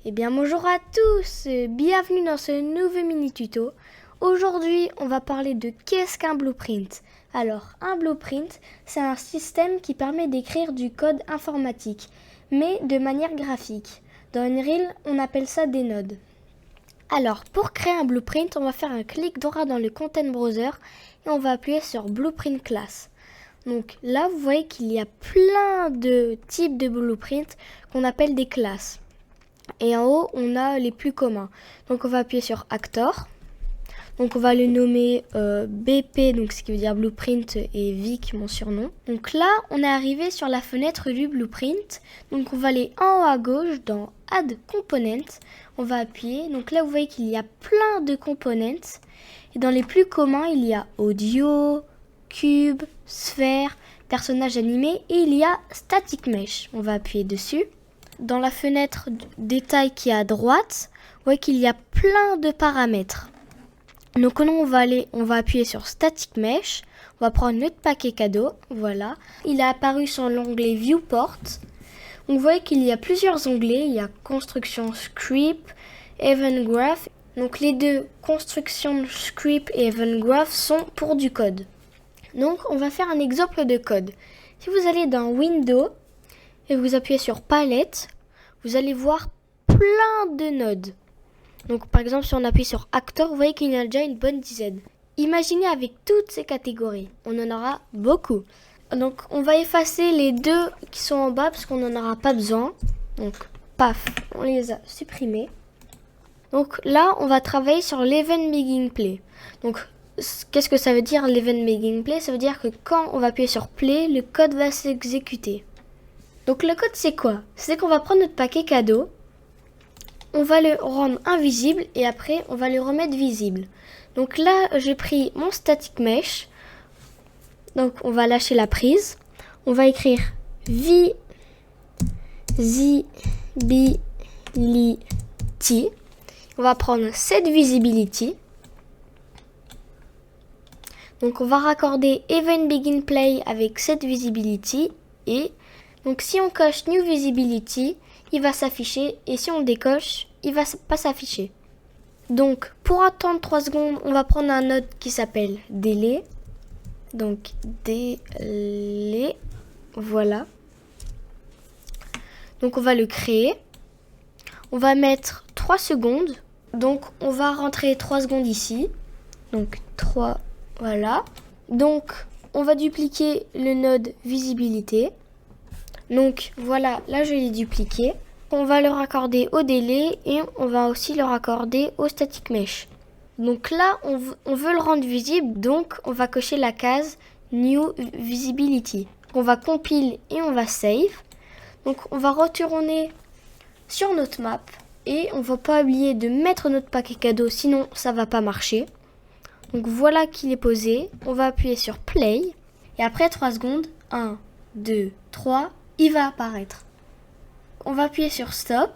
Eh bien bonjour à tous, bienvenue dans ce nouveau mini tuto. Aujourd'hui on va parler de qu'est-ce qu'un blueprint. Alors un blueprint c'est un système qui permet d'écrire du code informatique, mais de manière graphique. Dans Unreal on appelle ça des nodes. Alors pour créer un blueprint on va faire un clic droit dans le Content Browser et on va appuyer sur Blueprint Class. Donc là vous voyez qu'il y a plein de types de blueprints qu'on appelle des classes. Et en haut, on a les plus communs. Donc on va appuyer sur Actor. Donc on va le nommer BP, donc ce qui veut dire Blueprint, et Vic, mon surnom. Donc là, on est arrivé sur la fenêtre du Blueprint. Donc on va aller en haut à gauche dans Add Component. On va appuyer. Donc là, vous voyez qu'il y a plein de components. Et dans les plus communs, il y a Audio, Cube, Sphère, Personnage animé et il y a Static Mesh. On va appuyer dessus. Dans la fenêtre détail qui est à droite, vous voyez qu'il y a plein de paramètres. Donc on va appuyer sur Static Mesh, on va prendre notre paquet cadeau, voilà. Il est apparu sur l'onglet Viewport. Donc vous voyez qu'il y a plusieurs onglets, il y a Construction Script, Event Graph. Donc les deux, Construction Script et Event Graph, sont pour du code. Donc on va faire un exemple de code. Si vous allez dans Windows, et vous appuyez sur Palette, vous allez voir plein de nodes. Donc par exemple, si on appuie sur Actor, vous voyez qu'il y en a déjà une bonne dizaine. Imaginez avec toutes ces catégories, on en aura beaucoup. Donc on va effacer les deux qui sont en bas parce qu'on n'en aura pas besoin. Donc paf, on les a supprimés. Donc là, on va travailler sur l'Event Begin Play. Donc qu'est-ce que ça veut dire l'Event Begin Play? Ça veut dire que quand on va appuyer sur Play, le code va s'exécuter. Donc le code c'est quoi? C'est qu'on va prendre notre paquet cadeau, on va le rendre invisible et après on va le remettre visible. Donc là j'ai pris mon static mesh, donc on va lâcher la prise, on va écrire visibility, on va prendre cette visibility, donc on va raccorder event begin play avec cette visibility et donc si on coche New Visibility, il va s'afficher et si on décoche, il va pas s'afficher. Donc pour attendre 3 secondes, on va prendre un node qui s'appelle Delay. Donc Delay, voilà. Donc on va le créer. On va mettre 3 secondes. Donc on va rentrer 3 secondes ici. Donc 3, voilà. Donc on va dupliquer le node Visibilité. Donc voilà, là je l'ai dupliqué. On va le raccorder au délai et on va aussi le raccorder au static mesh. Donc là, on veut le rendre visible, donc on va cocher la case New Visibility. On va compile et on va save. Donc on va retourner sur notre map et on ne va pas oublier de mettre notre paquet cadeau, sinon ça ne va pas marcher. Donc voilà qu'il est posé. On va appuyer sur Play et après 3 secondes, 1, 2, 3, il va apparaître. On va appuyer sur Stop.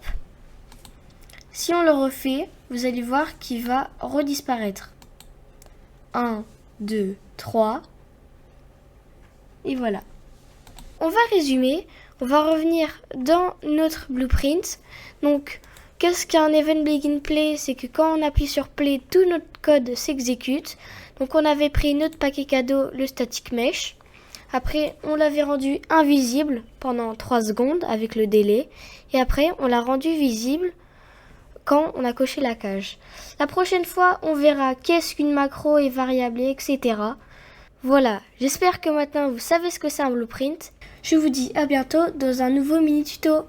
Si on le refait, vous allez voir qu'il va redisparaître. 1, 2, 3. Et voilà. On va résumer. On va revenir dans notre blueprint. Donc, qu'est-ce qu'un Event Begin Play? C'est que quand on appuie sur Play, tout notre code s'exécute. Donc, on avait pris notre paquet cadeau, le static mesh. Après, on l'avait rendu invisible pendant 3 secondes avec le délai. Et après, on l'a rendu visible quand on a coché la cage. La prochaine fois, on verra qu'est-ce qu'une macro et variable, etc. Voilà, j'espère que maintenant vous savez ce que c'est un blueprint. Je vous dis à bientôt dans un nouveau mini tuto.